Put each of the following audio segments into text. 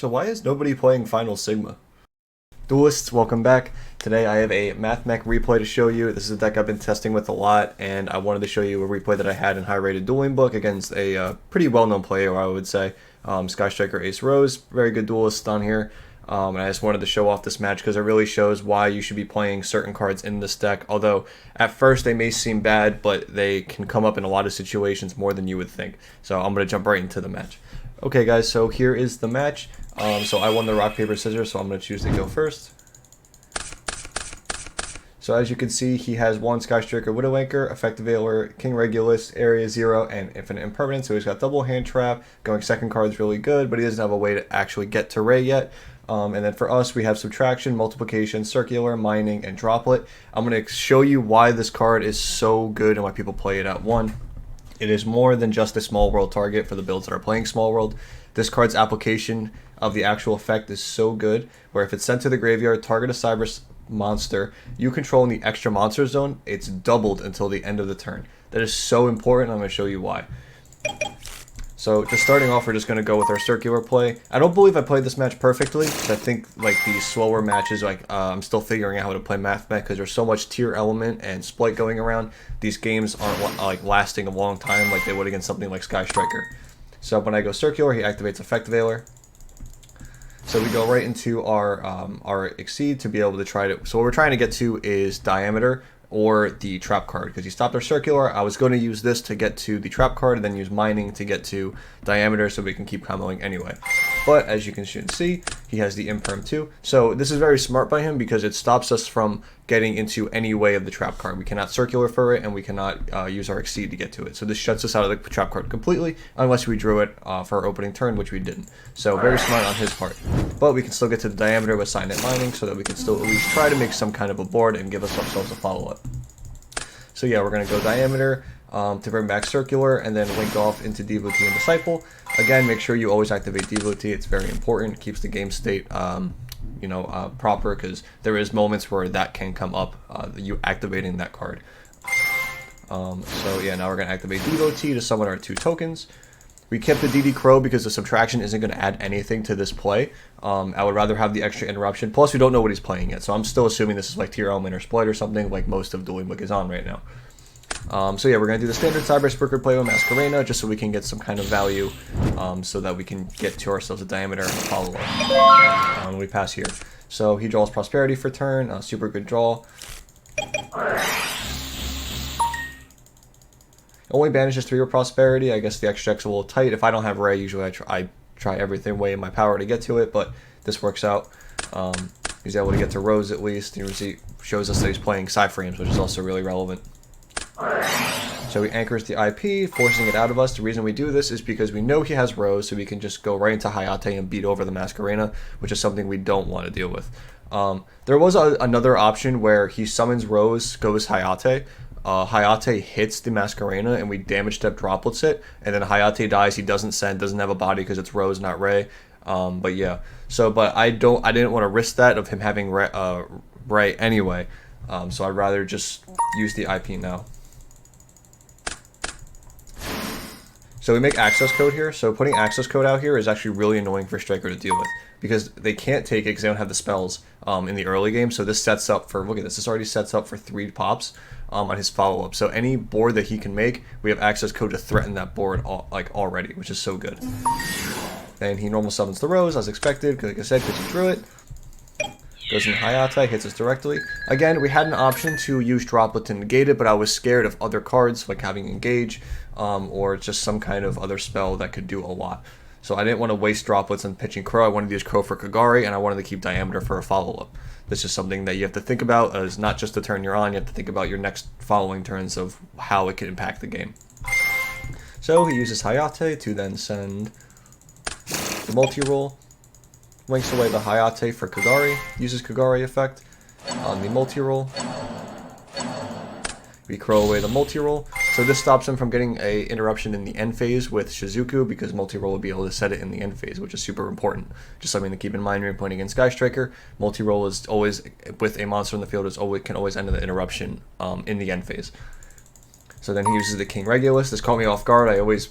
So why is nobody playing Final Sigma? Duelists, welcome back. Today I have a Mathmech replay to show you. This is a deck I've been testing with a lot, and I wanted to show you a replay that I had in high-rated Duelingbook against a pretty well-known player, I would say. Striker Ace Rose, very good duelist on here. And I just wanted to show off this match because it really shows why you should be playing certain cards in this deck. Although, at first they may seem bad, but they can come up in a lot of situations more than you would think. So I'm going to jump right into the match. Okay guys, so here is the match. So I won the rock, paper, scissors, so I'm going to choose to go first. So as you can see, he has one Sky Striker, Widow Anchor, Effective Veiler, King Regulus, Area 0, and Infinite Impermanence. So he's got double hand trap. Going second card is really good, but he doesn't have a way to actually get to Ray yet. And then for us, we have Subtraction, Multiplication, Circular, Mining, and Droplet. I'm going to show you why this card is so good and why people play it at 1. It is more than just a small world target for the builds that are playing small world. This card's application of the actual effect is so good, where if it's sent to the graveyard, target a cyber monster you control in the extra monster zone, it's doubled until the end of the turn. That is so important. I'm going to show you why. So just starting off, we're just going to go with our circular play. I don't believe I played this match perfectly, because I think like these slower matches, I'm still figuring out how to play Mathmech because there's so much tier element and split going around. These games aren't like lasting a long time like they would against something like Sky Striker. So when I go circular, he activates Effect Veiler. So we go right into our Exceed to be able to try to. So what we're trying to get to is Diameter or the trap card, because he stopped our circular. I was going to use this to get to the trap card and then use mining to get to Diameter so we can keep comboing anyway. But as you can see, he has the Imperm too. So this is very smart by him because it stops us from getting into any way of the trap card. We cannot circular for it, and we cannot use our Exceed to get to it. So this shuts us out of the trap card completely, unless we drew it for our opening turn, which we didn't. So very smart on his part. But we can still get to the Diameter with Signet Mining, so that we can still at least try to make some kind of a board and give ourselves a follow-up. So yeah, we're going to go Diameter to bring back Circular, and then link off into Devotee and Disciple. Again, make sure you always activate Devotee. It's very important. It keeps the game state proper, because there is moments where that can come up, you activating that card. So yeah, now we're going to activate Devotee to summon our 2 tokens. We kept the DD Crow because the subtraction isn't going to add anything to this play. I would rather have the extra interruption. Plus, we don't know what he's playing yet, so I'm still assuming this is like Tier Element or Split or something like most of Duelingbook is on right now. So yeah, we're going to do the standard Cyber Spurker play with Masquerena just so we can get some kind of value, so that we can get to ourselves a Diameter and follow up when we pass here. So he draws Prosperity for turn, super good draw. Only banishes 3 with Prosperity. I guess the extra deck's a little tight. If I don't have Ray, usually I try everything way in my power to get to it, but this works out. He's able to get to Rose at least. He shows us that he's playing Cyframes, which is also really relevant. So he anchors the IP, forcing it out of us. The reason we do this is because we know he has Rose, so we can just go right into Hayate and beat over the Masquerena, which is something we don't want to deal with. There was another option where he summons Rose, goes Hayate. Hayate hits the Masquerena and we damage step droplets it, and then Hayate dies. He doesn't send, doesn't have a body because it's Rose, not Ray. But yeah, but I didn't want to risk that of him having Ray anyway. So I'd rather just use the IP now. So we make access code here. So putting access code out here is actually really annoying for Striker to deal with, because they can't take it because they don't have the spells in the early game. So this sets up for, look at this, this already sets up for 3 pops on his follow-up. So any board that he can make, we have access code to threaten that board already, which is so good. Then he normal summons the Rose as expected, like I said, because he drew it. Goes in Hayate, hits us directly. Again, we had an option to use Droplet to negate it, but I was scared of other cards, like having Engage, or just some kind of other spell that could do a lot. So I didn't want to waste Droplets on pitching Crow. I wanted to use Crow for Kagari, and I wanted to keep Diameter for a follow-up. This is something that you have to think about, as not just the turn you're on, you have to think about your next following turns of how it could impact the game. So he uses Hayate to then send the multi-roll. Links away the Hayate for Kagari, uses Kagari effect on the multi-roll. We Crow away the multi-roll. So this stops him from getting a interruption in the end phase with Shizuku, because multi-roll will be able to set it in the end phase, which is super important. Just something to keep in mind when you're playing against Sky Striker. Multi-roll is always, with a monster in the field, can always end the interruption in the end phase. So then he uses the King Regulus. This caught me off guard. I always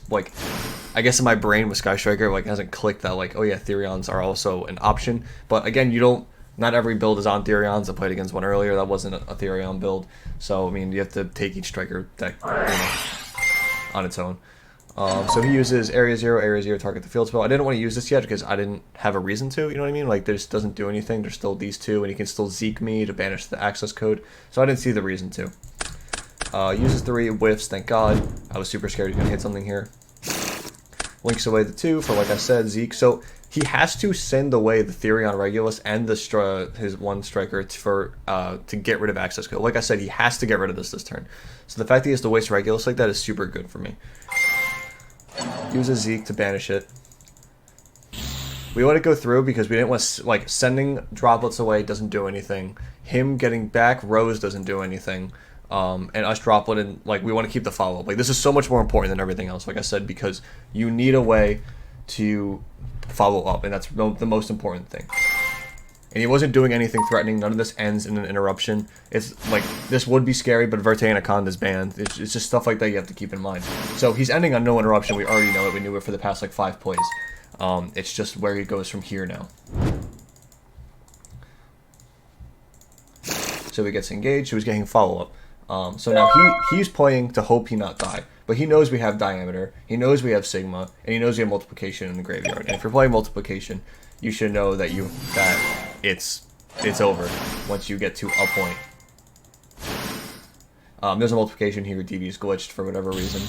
I guess in my brain with Sky Striker, like, it hasn't clicked that, like, oh yeah, Therions are also an option. But again, you don't, not every build is on Therions. I played against one earlier that wasn't a Therion build. So, I mean, you have to take each Striker deck, you know, on its own. So he uses Area 0, target the field spell. I didn't want to use this yet because I didn't have a reason to, you know what I mean? Like, this doesn't do anything. There's still these two, and he can still Zeke me to banish the access code. So I didn't see the reason to. Uses 3, whiffs, thank God. I was super scared he was going to hit something here. Links away the 2 for, like I said, Zeke. So he has to send away the Therion Regulus and the his one Striker to get rid of access code. Like I said, he has to get rid of this turn. So the fact that he has to waste Regulus like that is super good for me. Uses Zeke to banish it. We let it go through because we didn't want to, like, sending droplets away doesn't do anything. Him getting back Rose doesn't do anything. And us droplet and, like, we want to keep the follow-up. Like, this is so much more important than everything else, like I said, because you need a way to follow up, and that's the most important thing. And he wasn't doing anything threatening. None of this ends in an interruption. It's like, this would be scary, but Verte Anaconda is banned. It's just stuff like that you have to keep in mind. So he's ending on no interruption. We already know it. We knew it for the past, like, 5 plays. It's just where he goes from here now. So he gets engaged. So he's getting follow-up. So now he's playing to hope he not die. But he knows we have Diameter. He knows we have Sigma. And he knows we have Multiplication in the graveyard. And if you're playing Multiplication, you should know that it's over once you get to a point. There's a Multiplication here. DV's glitched for whatever reason.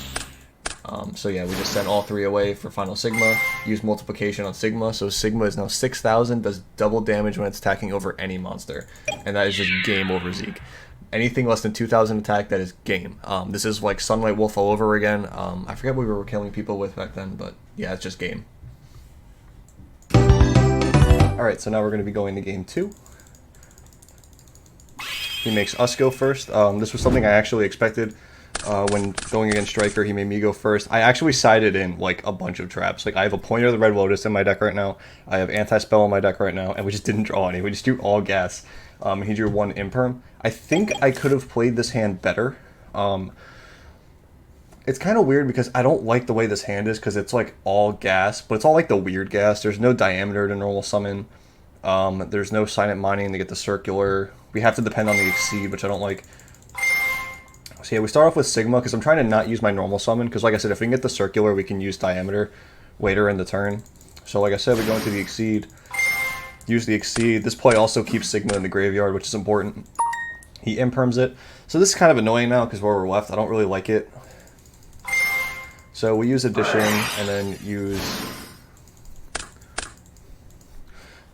So yeah, we just sent all 3 away for final Sigma. Use Multiplication on Sigma. So Sigma is now 6,000. Does double damage when it's attacking over any monster. And that is just game over Zeke. Anything less than 2,000 attack, that is game. This is like Sunlight Wolf all over again. I forget what we were killing people with back then, but yeah, it's just game. Alright, so now we're going to be going to game 2. He makes us go first. This was something I actually expected when going against Striker. He made me go first. I actually sided in like a bunch of traps. Like, I have a Pointer of the Red Lotus in my deck right now. I have Anti-Spell in my deck right now, and we just didn't draw any. We just drew all gas. He drew 1 Imperm. I think I could have played this hand better. It's kind of weird because I don't like the way this hand is because it's like all gas, but it's all like the weird gas. There's no Diameter to normal summon. There's no Silent Mining to get the Circular. We have to depend on the Exceed, which I don't like. So yeah, we start off with Sigma because I'm trying to not use my normal summon because, like I said, if we can get the Circular, we can use Diameter later in the turn. So like I said, we go into the Exceed. Use the Exceed. This play also keeps Sigma in the graveyard, which is important. He imperms it. So this is kind of annoying now because where we're left, I don't really like it. So we use Addition and then use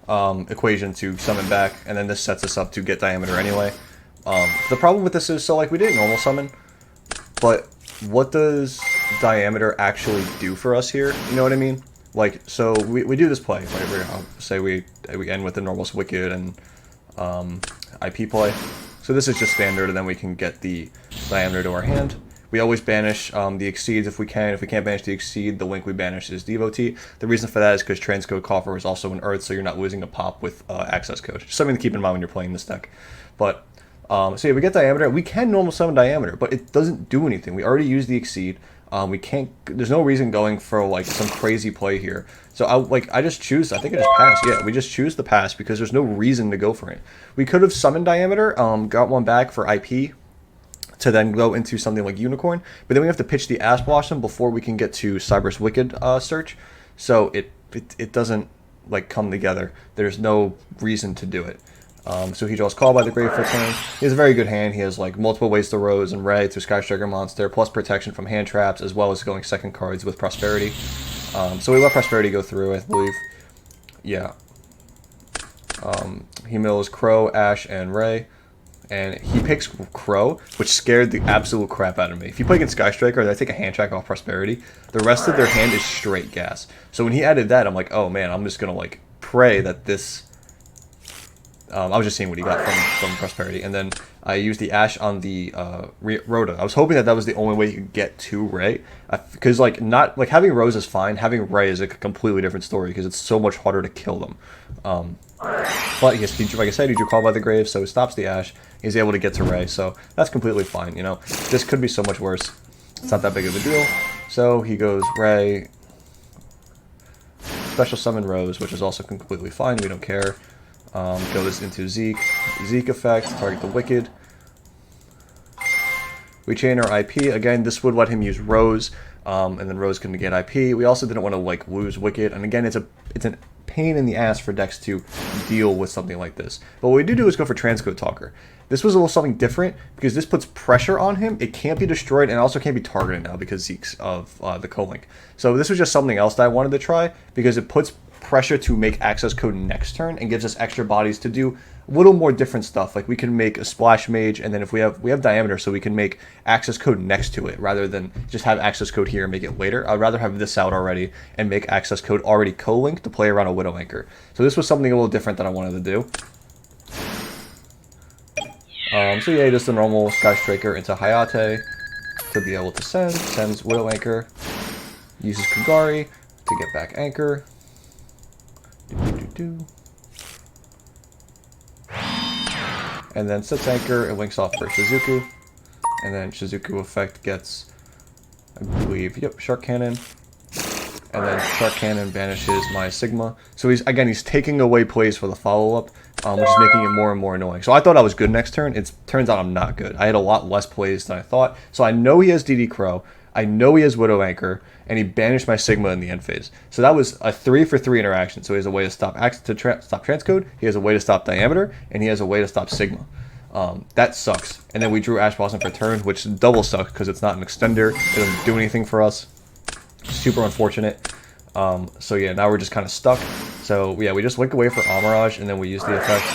Equation to summon back, and then this sets us up to get Diameter anyway. The problem with this is, so like we didn't normal summon, but what does Diameter actually do for us here? You know what I mean? Like, so we do this play, right? I'll say we end with the Normal's Wicked and IP play. So this is just standard, and then we can get the Diameter to our hand. We always banish the Exceeds if we can. If we can't banish the Exceed, the link we banish is Devotee. The reason for that is because Transcode Coffer is also an Earth, so you're not losing a pop with access code. Just something to keep in mind when you're playing this deck. But, so yeah, we get Diameter. We can normal summon Diameter, but it doesn't do anything. We already used the Exceed. We can't, there's no reason going for like some crazy play here. So I just choose, I think I just pass. Yeah, we just choose the pass because there's no reason to go for it. We could have summoned Diameter, got one back for IP to then go into something like Unicorn, but then we have to pitch the Ash Blossom before we can get to Cyber's Wicked search. So it doesn't like come together. There's no reason to do it. So he draws Call by the Grave for turn. He has a very good hand. He has like multiple ways to Rose and Ray to Sky Striker Monster, plus protection from hand traps, as well as going second cards with Prosperity. So we let Prosperity go through, I believe. Yeah. He mills Crow, Ash, and Ray. And he picks Crow, which scared the absolute crap out of me. If you play against Sky Striker, they take a hand track off Prosperity. The rest of their hand is straight gas. So when he added that, I'm like, oh man, I'm just going to like pray that this... I was just seeing what he got from Prosperity. And then I used the Ash on the Rhoda. I was hoping that was the only way you could get to Ray. Because like having Rose is fine. Having Ray is a completely different story because it's so much harder to kill them. But yes, like I said, he drew Call by the Grave, so it stops the Ash. He's able to get to Ray, so that's completely fine, you know. This could be so much worse. It's not that big of a deal. So he goes Ray, special summon Rose, which is also completely fine. We don't care. Go this into Zeke. Zeke effect, target the Wicked. We chain our IP. Again, this would let him use Rose, and then Rose can get IP. We also didn't want to like lose Wicked, and again, it's a pain in the ass for decks to deal with something like this. But what we do is go for Transcode Talker. This was a little something different because this puts pressure on him. It can't be destroyed and also can't be targeted now because Zeke's of the co-link. So this was just something else that I wanted to try because it puts pressure to make access code next turn and gives us extra bodies to do a little more different stuff. Like we can make a Splash Mage, and then if we have diameter, so we can make access code next to it rather than just have access code here and make it later. I'd rather have this out already and make access code already co-linked to play around a Widow Anchor. So this was something a little different that I wanted to do. So yeah, just a normal Sky Striker into Hayate to be able to sends Widow Anchor, uses Kagari to get back Anchor. And then sets Anchor and links off for Shizuku. And then Shizuku effect gets, I believe, yep, Shark Cannon. And then Shark Cannon banishes my Sigma. So he's taking away plays for the follow-up, which is making it more and more annoying. So I thought I was good next turn. It turns out I'm not good. I had a lot less plays than I thought. So I know he has DD Crow. I know he has Widow Anchor, and he banished my Sigma in the end phase. So that was a 3-for-3 interaction. So he has a way to stop stop transcode, he has a way to stop diameter, and he has a way to stop Sigma. That sucks. And then we drew Ash Blossom for turn, which double sucks because it's not an extender. It doesn't do anything for us. Super unfortunate. So yeah, now we're just kind of stuck. So yeah, we just link away for Amirage, and then we use the effect.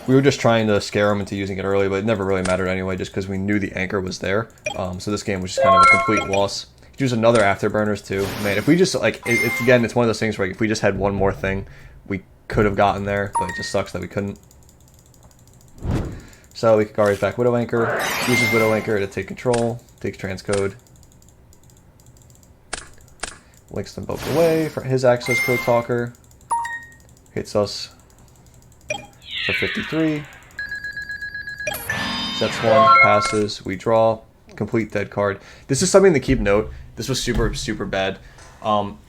We were just trying to scare him into using it early, but it never really mattered anyway, just because we knew the Anchor was there. So this game was just kind of a complete loss. Use another Afterburners too. Man, if we just, like, it's one of those things where, like, if we just had one more thing, we could have gotten there, but it just sucks that we couldn't. So we Kagari's back Widow Anchor, uses Widow Anchor to take control, takes Transcode. Links them both away for his access code talker. Hits us for 53. Sets one, passes, we draw, complete dead card. This is something to keep note. This was super bad.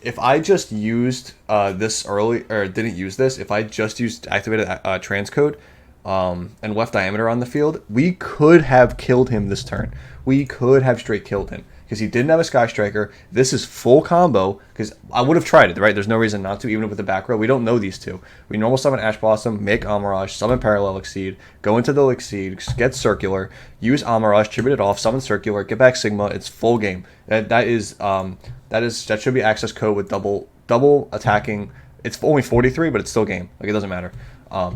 If I just used this early, or didn't use this, if I just used activated transcode and left diameter on the field, we could have killed him this turn. We could have straight killed him because he didn't have a Sky Striker. This is full combo because I would have tried it, right? There's no reason not to, even with the back row. We don't know these two. We normal summon Ash Blossom, make Amirage, summon Parallel Exceed, go into the Exceed, get Circular, use Amirage, tribute it off, summon Circular, get back Sigma. It's full game. That should be access code with double attacking. It's only 43, but it's still game. Like, it doesn't matter.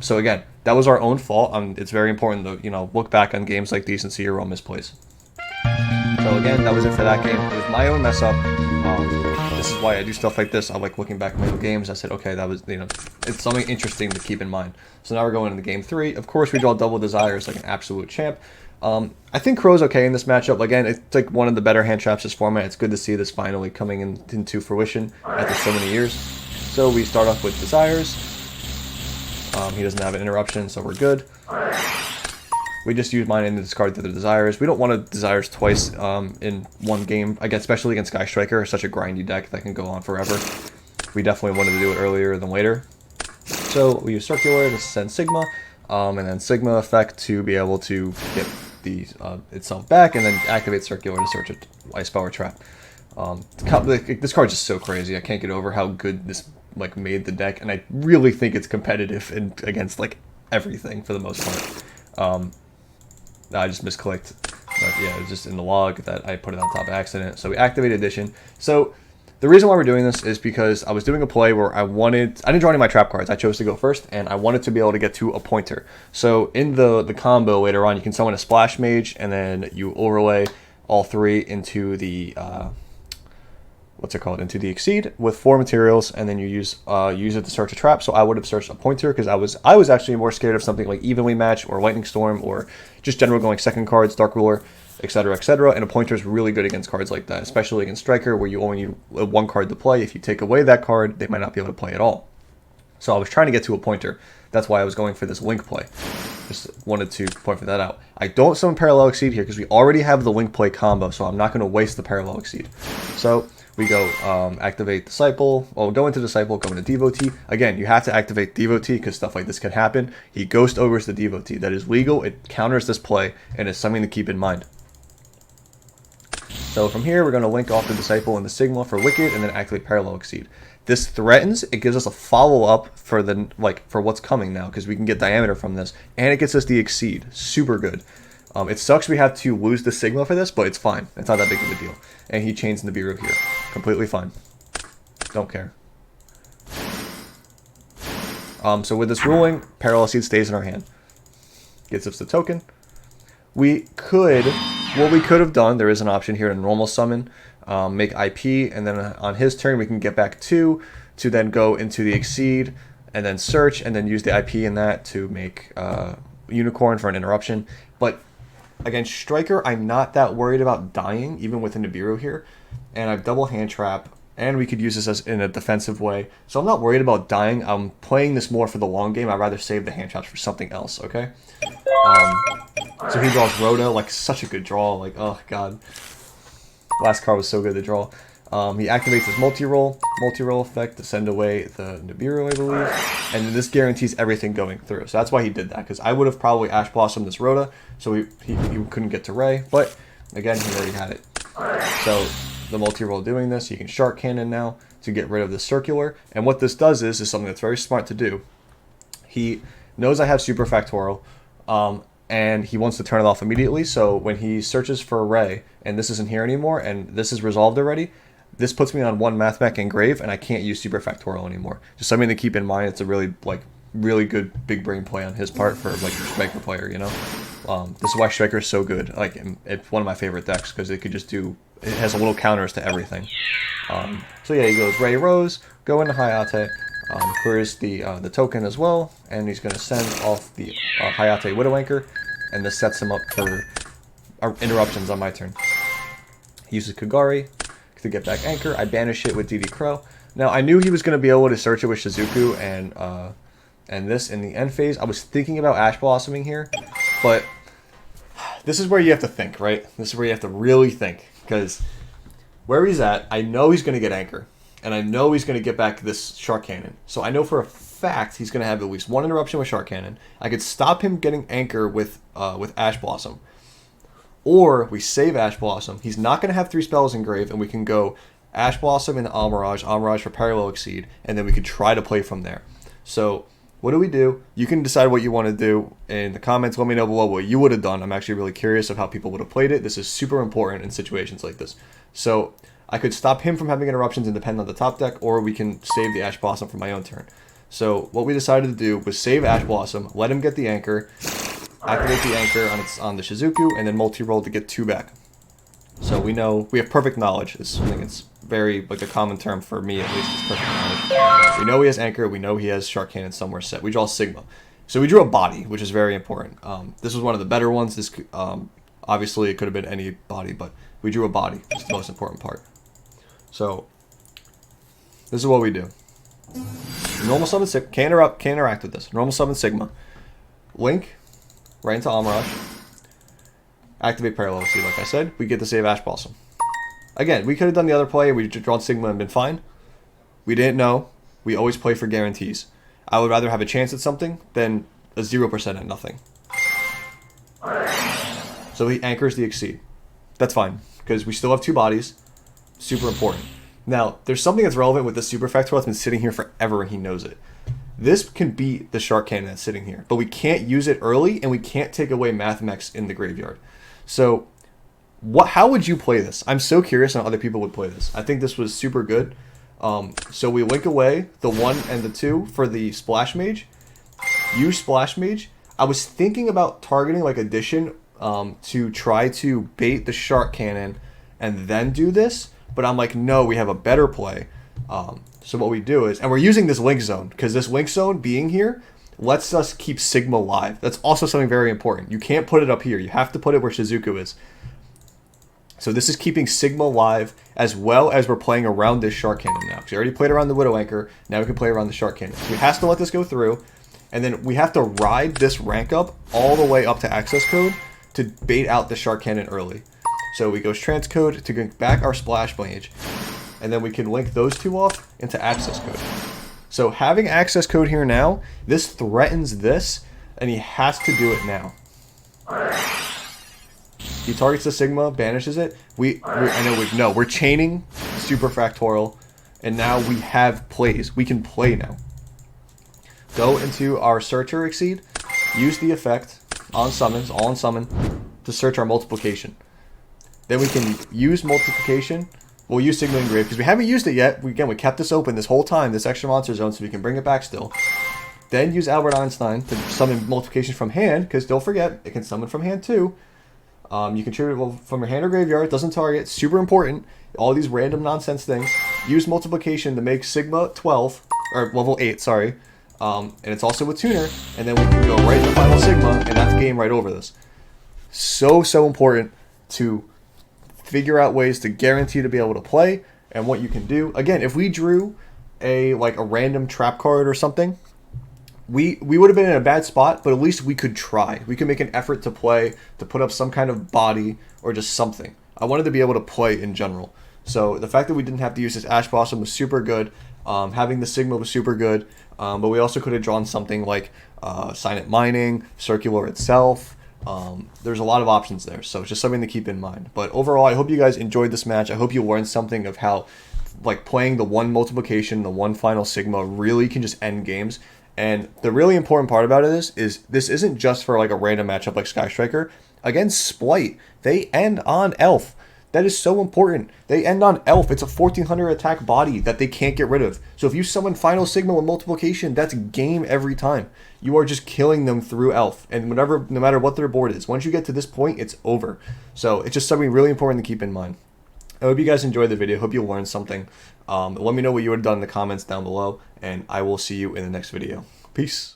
So again, that was our own fault. It's very important to look back on games like these and see your own misplays. So again, that was it for that game. It was my own mess up. This is why I do stuff like this. I like looking back at my own games. I said, okay, that was, it's something interesting to keep in mind. So now we're going into game 3. Of course, we draw double desires like an absolute champ. I think Crow's okay in this matchup. Again, it's like one of the better hand traps this format. It's good to see this finally coming into fruition after so many years. So we start off with desires. He doesn't have an interruption, so we're good. We just use mine and discard the desires. We don't want to desires twice in one game, again, especially against Sky Striker, such a grindy deck that can go on forever. We definitely wanted to do it earlier than later. So we use Circular to send Sigma, and then Sigma effect to be able to get the itself back, and then activate Circular to search a Ice Power Trap. This card's just so crazy. I can't get over how good this made the deck, and I really think it's competitive against everything for the most part. I just misclicked. But yeah, it was just in the log that I put it on top of accident. So we activate Addition. So the reason why we're doing this is because I was doing a play where I didn't draw any of my trap cards. I chose to go first, and I wanted to be able to get to a pointer. So in the combo later on, you can summon a Splash Mage, and then you overlay all three into the into the Exceed with 4 materials, and then you use it to search a trap. So I would have searched a pointer because I was actually more scared of something like Evenly Match or Lightning Storm or just general going second cards, Dark Ruler, etc., etc. And a pointer is really good against cards like that, especially against Striker, where you only need one card to play. If you take away that card, they might not be able to play at all. So I was trying to get to a pointer. That's why I was going for this Link play. Just wanted to point for that out. I don't summon Parallel Exceed here because we already have the Link play combo, so I'm not going to waste the Parallel Exceed. So We go activate Disciple. Well, go into Disciple, go into Devotee. Again, you have to activate Devotee because stuff like this can happen. He Ghost Ogres the Devotee. That is legal. It counters this play, and it's something to keep in mind. So from here, we're going to link off the Disciple and the Sigma for Wicked, and then activate Parallel Exceed. This threatens. It gives us a follow-up for the for what's coming now, because we can get Diameter from this, and it gets us the Exceed. Super good. It sucks we have to lose the Sigma for this, but it's fine. It's not that big of a deal. And he chains Nibiru here. Completely fine. Don't care. So with this ruling, Parallel Seed stays in our hand. Gets us the token. What we could have done, there is an option here to normal summon, make IP, and then on his turn we can get back 2 to then go into the Exceed, and then search, and then use the IP in that to make Unicorn for an interruption. But against Striker, I'm not that worried about dying, even with a Nibiru here. And I've double hand trap, and we could use this as in a defensive way. So I'm not worried about dying. I'm playing this more for the long game. I'd rather save the hand traps for something else, okay? So he draws Rhoda, like such a good draw. Like, oh god. Last card was so good to draw. He activates his multi-roll effect to send away the Nibiru, I believe. And then this guarantees everything going through. So that's why he did that, because I would have probably Ash Blossomed this Rhoda, so he couldn't get to Ray. But, again, he already had it. So, the multi-roll doing this, he can Shark Cannon now to get rid of the Circular. And what this does is something that's very smart to do. He knows I have Super Factorial, and he wants to turn it off immediately. So, when he searches for a Ray, and this isn't here anymore, and this is resolved already, this puts me on 1 Mathmech Engrave, and I can't use Super Factorial anymore. Just something to keep in mind. It's a really good big brain play on his part for like a Striker player, you know. This is why Striker is so good. Like, it's one of my favorite decks because it has a little counters to everything. So yeah, he goes Ray Rose, go into Hayate, clears the token as well, and he's going to send off the Hayate Widowanker, and this sets him up for interruptions on my turn. He uses Kagari to get back Anchor. I banish it with DD Crow. Now, I knew he was going to be able to search it with Shizuku and this in the end phase. I was thinking about Ash Blossoming here, but this is where you have to think, right? This is where you have to really think, because where he's at, I know he's going to get Anchor, and I know he's going to get back this Shark Cannon. So I know for a fact he's going to have at least 1 interruption with Shark Cannon. I could stop him getting Anchor with Ash Blossom. Or we save Ash Blossom. He's not going to have 3 spells engraved, and we can go Ash Blossom into Almirage for Parallel Exceed, and then we could try to play from there. So what do? You can decide what you want to do in the comments. Let me know below what you would have done. I'm actually really curious of how people would have played it. This is super important in situations like this. So I could stop him from having interruptions and depend on the top deck, or we can save the Ash Blossom for my own turn. So what we decided to do was save Ash Blossom, let him get the Anchor, activate the Anchor on the Shizuku, and then multi-roll to get 2 back. So we have perfect knowledge. I think it's very, like, a common term for me at least, is perfect knowledge. We know he has Anchor, we know he has Shark Cannon somewhere set. We draw Sigma. So we drew a body, which is very important. This was one of the better ones. This obviously it could have been any body, but we drew a body. It's the most important part. So this is what we do. Normal summon Sigma. Can't interact with this. Normal summon Sigma. Link right into Almirage. Activate Parallel Exceed, like I said. We get to save Ash Blossom. Again, we could have done the other play. We just drawn Sigma and been fine. We didn't know. We always play for guarantees. I would rather have a chance at something than a 0% at nothing. So he anchors the Exceed. That's fine, because we still have 2 bodies. Super important. Now, there's something that's relevant with the Super Factorial that's been sitting here forever, and he knows it. This can beat the Shark Cannon that's sitting here, but we can't use it early, and we can't take away Mathmech in the graveyard. So, how would you play this? I'm so curious on how other people would play this. I think this was super good. So we link away the 1 and the 2 for the Splash Mage. Use Splash Mage. I was thinking about targeting like Addition to try to bait the Shark Cannon and then do this, but I'm like, no, we have a better play. So what we do is, and we're using this Link Zone, because this Link Zone being here lets us keep Sigma live. That's also something very important. You can't put it up here. You have to put it where Shizuku is. So this is keeping Sigma live, as well as we're playing around this Shark Cannon now. Because we already played around the Widowanker, now we can play around the Shark Cannon. So we have to let this go through, and then we have to ride this rank up all the way up to access code to bait out the Shark Cannon early. So we go transcode to get back our Splash Mage. and then we can link those two off into access code. So having access code here now, this threatens this, and he has to do it now. He targets the sigma, banishes it. We're chaining superfactorial, and now we have plays. We can play now. Go into our searcher exceed, use the effect on summons, all on summon, to search our multiplication. Then we can use multiplication. We'll use Sigma Engrave because we haven't used it yet. We kept this open this whole time, this extra monster zone, so we can bring it back still. Then use Albert Einstein to summon multiplication from hand, because don't forget, it can summon from hand too. You can tribute it from your hand or graveyard, doesn't target, super important. All these random nonsense things. Use multiplication to make Sigma 12, or level 8, sorry. And it's also a tuner, and then we can go right to final Sigma, and that's game right over this. So important to figure out ways to guarantee to be able to play and what you can do. Again, if we drew a random trap card or something, we would have been in a bad spot, but at least we could try. We could make an effort to play, to put up some kind of body or just something. I wanted to be able to play in general. So the fact that we didn't have to use this Ash Blossom was super good. Having the Sigma was super good, but we also could have drawn something like Silent Mining, Circular itself. There's a lot of options there, so it's just something to keep in mind. But overall, I hope you guys enjoyed this match. I hope you learned something of how playing the one multiplication, the one final Sigma really can just end games. And the really important part about it is this isn't just for a random matchup like Sky Striker. Against Splight, they end on Elf. That is so important. They end on Elf. It's a 1400 attack body that they can't get rid of. So if you summon Final Sigma with multiplication, that's game every time. You are just killing them through Elf. And no matter what their board is, once you get to this point, it's over. So it's just something really important to keep in mind. I hope you guys enjoyed the video. Hope you learned something. Let me know what you would have done in the comments down below, and I will see you in the next video. Peace.